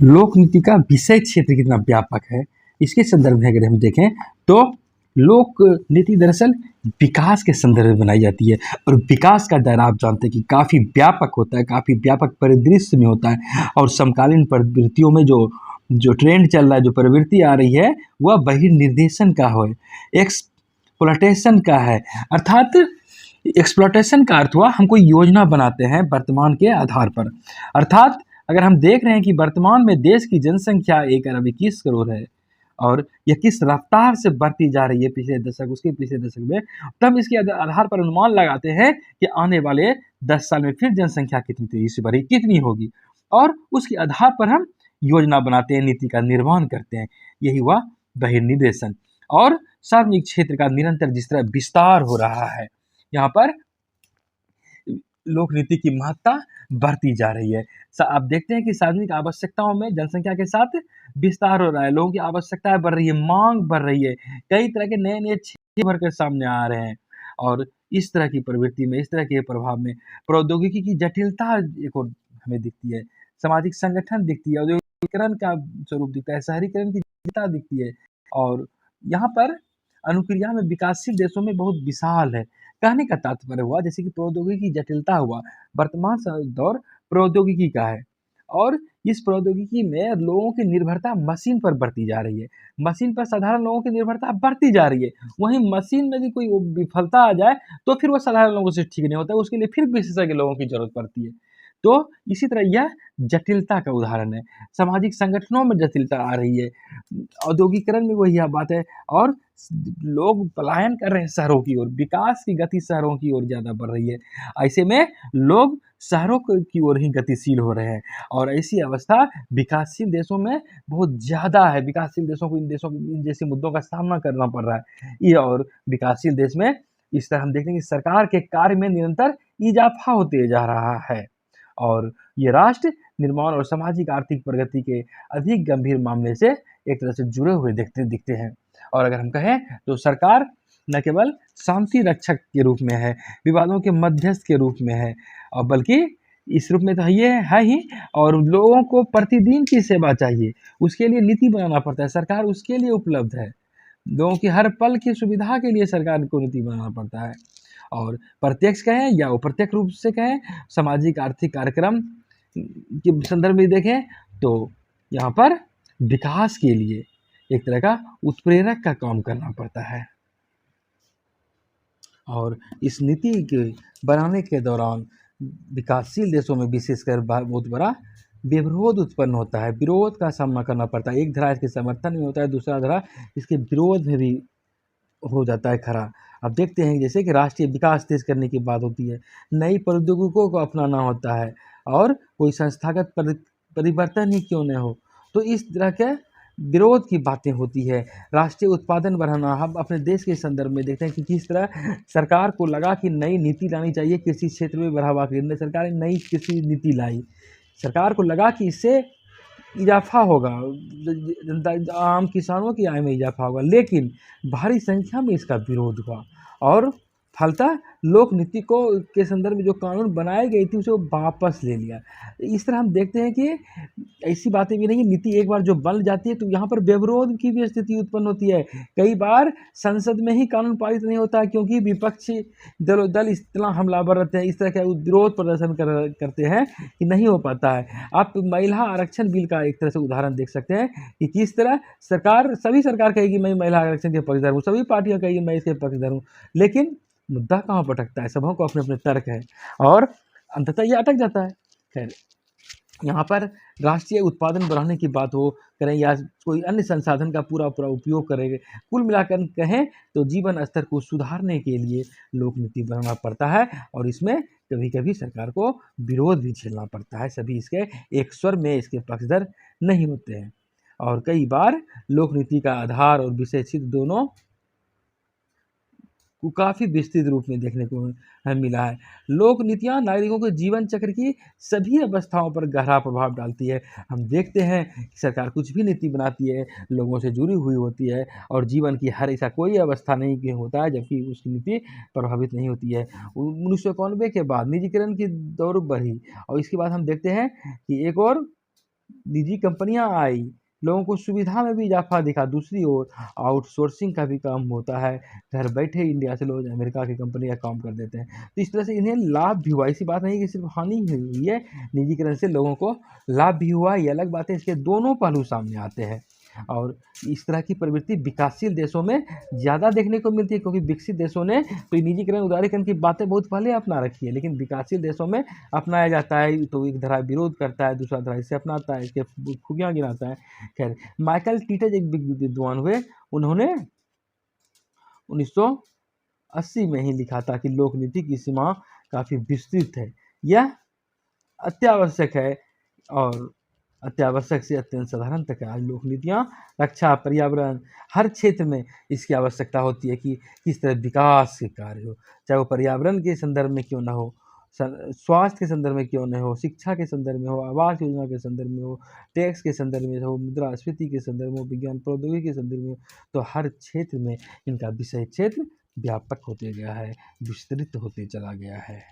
लोक नीति का विषय क्षेत्र कितना व्यापक है, इसके संदर्भ में अगर हम देखें तो लोक नीति दरअसल विकास के संदर्भ में बनाई जाती है। और विकास का दायरा आप जानते हैं कि काफ़ी व्यापक होता है, काफ़ी व्यापक परिदृश्य में होता है। और समकालीन प्रवृत्तियों में जो जो ट्रेंड चल रहा है, जो प्रवृत्ति आ रही है, वह बहिर्निर्देशन का है, एक्सप्लॉयटेशन का है। अर्थात एक्सप्लॉयटेशन का अर्थ हुआ हम कोई योजना बनाते हैं वर्तमान के आधार पर। अर्थात अगर हम देख रहे हैं कि वर्तमान में देश की जनसंख्या 1 अरब 21 करोड़ है और यह किस रफ्तार से बढ़ती जा रही है पिछले दशक, उसके पिछले दशक में, तो हम इसके आधार पर अनुमान लगाते हैं कि आने वाले 10 साल में फिर जनसंख्या कितनी तेजी से बढ़ी, कितनी होगी, और उसके आधार पर हम योजना बनाते हैं, नीति का निर्माण करते हैं। यही हुआ बहिर्निर्देशन। और सार्वजनिक क्षेत्र का निरंतर जिस तरह विस्तार हो रहा है, यहाँ पर लोक नीति की महत्ता बढ़ती जा रही है। आप देखते हैं कि सार्वजनिक आवश्यकताओं में जनसंख्या के साथ विस्तार हो रहा है, लोगों की आवश्यकताएं बढ़ रही है, मांग बढ़ रही है, कई तरह के नए नए क्षेत्र भर कर सामने आ रहे हैं। और इस तरह की प्रवृत्ति में, इस तरह के प्रभाव में प्रौद्योगिकी की जटिलता एक और हमें दिखती है, सामाजिक संगठन दिखती है, औद्योगिकीकरण का स्वरूप दिखता है, शहरीकरण की जटिलता दिखती है। और यहाँ पर अनुक्रिया में विकासशील देशों में बहुत विशाल है। कहने का तात्पर्य हुआ जैसे कि प्रौद्योगिकी जटिलता हुआ, वर्तमान दौर प्रौद्योगिकी का है और इस प्रौद्योगिकी में लोगों की निर्भरता मशीन पर बढ़ती जा रही है, मशीन पर साधारण लोगों की निर्भरता बढ़ती जा रही है। वहीं मशीन में भी कोई विफलता आ जाए तो फिर वो साधारण लोगों से ठीक नहीं होता, उसके लिए फिर विशेषज्ञ लोगों की जरूरत पड़ती है। तो इसी तरह यह जटिलता का उदाहरण है। सामाजिक संगठनों में जटिलता आ रही है, औद्योगिकरण में वही बात है, और लोग पलायन कर रहे हैं शहरों की ओर, विकास की गति शहरों की ओर ज़्यादा बढ़ रही है। ऐसे में लोग शहरों की ओर ही गतिशील हो रहे हैं और ऐसी अवस्था विकासशील देशों में बहुत ज़्यादा है। विकासशील देशों को इन जैसे मुद्दों का सामना करना पड़ रहा है। ये और विकासशील देश में इस तरह हम देखते हैं कि सरकार के कार्य में निरंतर इजाफा होते जा रहा है और ये राष्ट्र निर्माण और सामाजिक आर्थिक प्रगति के अधिक गंभीर मामले से एक तरह से जुड़े हुए दिखते हैं। और अगर हम कहें तो सरकार न केवल शांति रक्षक के रूप में है, विवादों के मध्यस्थ के रूप में है, और बल्कि इस रूप में तो ये है ही, और लोगों को प्रतिदिन की सेवा चाहिए, उसके लिए नीति बनाना पड़ता है, सरकार उसके लिए उपलब्ध है। लोगों की हर पल की सुविधा के लिए सरकार को नीति बनाना पड़ता है। और प्रत्यक्ष कहें या अप्रत्यक्ष रूप से कहें, सामाजिक आर्थिक कार्यक्रम के संदर्भ में देखें तो यहाँ पर विकास के लिए एक तरह का उत्प्रेरक का काम करना पड़ता है। और इस नीति के बनाने के दौरान विकासशील देशों में विशेषकर बहुत बड़ा विरोध उत्पन्न होता है, विरोध का सामना करना पड़ता है। एक धारा इसके समर्थन में होता है, दूसरा धारा इसके विरोध में भी हो जाता है खड़ा। अब देखते हैं जैसे कि राष्ट्रीय विकास तेज करने की बात होती है, नई प्रौद्योगिकियों को अपनाना होता है और कोई संस्थागत परिवर्तन ही क्यों न हो, तो इस तरह के विरोध की बातें होती है। राष्ट्रीय उत्पादन बढ़ाना, हम अपने देश के संदर्भ में देखते हैं कि किस तरह सरकार को लगा कि नई नीति लानी चाहिए, कृषि क्षेत्र में बढ़ावा के लिए सरकार ने नई कृषि नीति लाई। सरकार को लगा कि इससे इजाफा होगा, जनता आम किसानों की आय में इजाफा होगा, लेकिन भारी संख्या में इसका विरोध हुआ और फलतः लोक नीति को के संदर्भ में जो कानून बनाई गई थी उसे वो वापस ले लिया। इस तरह हम देखते हैं कि ऐसी बातें भी नहीं, नीति एक बार जो बन जाती है तो यहाँ पर विरोध की भी स्थिति उत्पन्न होती है। कई बार संसद में ही कानून पारित नहीं होता है क्योंकि विपक्षी दल इतना हमलावर रहते हैं, इस तरह का विरोध प्रदर्शन करते हैं कि नहीं हो पाता है। आप महिला आरक्षण बिल का एक तरह से उदाहरण देख सकते हैं कि किस तरह सभी सरकार कहेगी मैं महिला आरक्षण के पक्षधर हूँ, सभी पार्टियां कहेगी मैं इसके पक्षधर हूँ, लेकिन मुद्दा कहाँ भटकता है, सबों को अपने अपने तर्क है और अंततः ये अटक जाता है। खैर, यहाँ पर राष्ट्रीय उत्पादन बढ़ाने की बात हो करें या कोई अन्य संसाधन का पूरा उपयोग करेंगे, कुल मिलाकर कहें तो जीवन स्तर को सुधारने के लिए लोक नीति बनाना पड़ता है और इसमें कभी कभी सरकार को विरोध भी झेलना पड़ता है। सभी इसके एक स्वर में इसके पक्षधर नहीं होते हैं और कई बार लोक नीति का आधार और विषय क्षेत्र दोनों को काफ़ी विस्तृत रूप में देखने को मिला है। लोक नीतियाँ नागरिकों के जीवन चक्र की सभी अवस्थाओं पर गहरा प्रभाव डालती है। हम देखते हैं कि सरकार कुछ भी नीति बनाती है, लोगों से जुड़ी हुई होती है और जीवन की हर ऐसा कोई अवस्था नहीं कि होता है जबकि उसकी नीति प्रभावित नहीं होती है। 1991 के बाद निजीकरण की दौर बढ़ी और इसके बाद हम देखते हैं कि एक और निजी कंपनियां आई, लोगों को सुविधा में भी इजाफा दिखा। दूसरी ओर आउटसोर्सिंग का भी काम होता है, घर बैठे इंडिया से लोग अमेरिका की कंपनी का काम कर देते हैं। तो इस तरह से इन्हें लाभ भी हुआ, ऐसी बात नहीं कि सिर्फ हानि ही हुई है, निजीकरण से लोगों को लाभ भी हुआ, ये अलग बात है। इसके दोनों पहलू सामने आते हैं और इस तरह की प्रवृत्ति विकासशील देशों में ज़्यादा देखने को मिलती है, क्योंकि विकसित देशों ने तो निजीकरण उदारीकरण की बातें बहुत पहले अपना रखी है, लेकिन विकासशील देशों में अपनाया जाता है तो एक धरा विरोध करता है, दूसरा धरा इसे अपनाता है, इसके खूबियाँ गिनाता है। खैर, माइकल टीटज एक विद्वान हुए, उन्होंने 1980 में ही लिखा था कि लोक नीति की सीमा काफ़ी विस्तृत है, यह अत्यावश्यक है और अत्यावश्यक से अत्यंत साधारण तक है। आज लोक नीतियाँ रक्षा, पर्यावरण, हर क्षेत्र में इसकी आवश्यकता होती है कि किस तरह विकास के कार्य हो, चाहे वो पर्यावरण के संदर्भ में क्यों ना हो, स्वास्थ्य के संदर्भ में क्यों न हो, शिक्षा के संदर्भ में हो, आवास योजना के संदर्भ में हो, टैक्स के संदर्भ में हो, मुद्रास्फीति के संदर्भ में हो, विज्ञान प्रौद्योगिकी के संदर्भ में हो, तो हर क्षेत्र में इनका विषय क्षेत्र व्यापक होते गया है, विस्तृत होते चला गया है।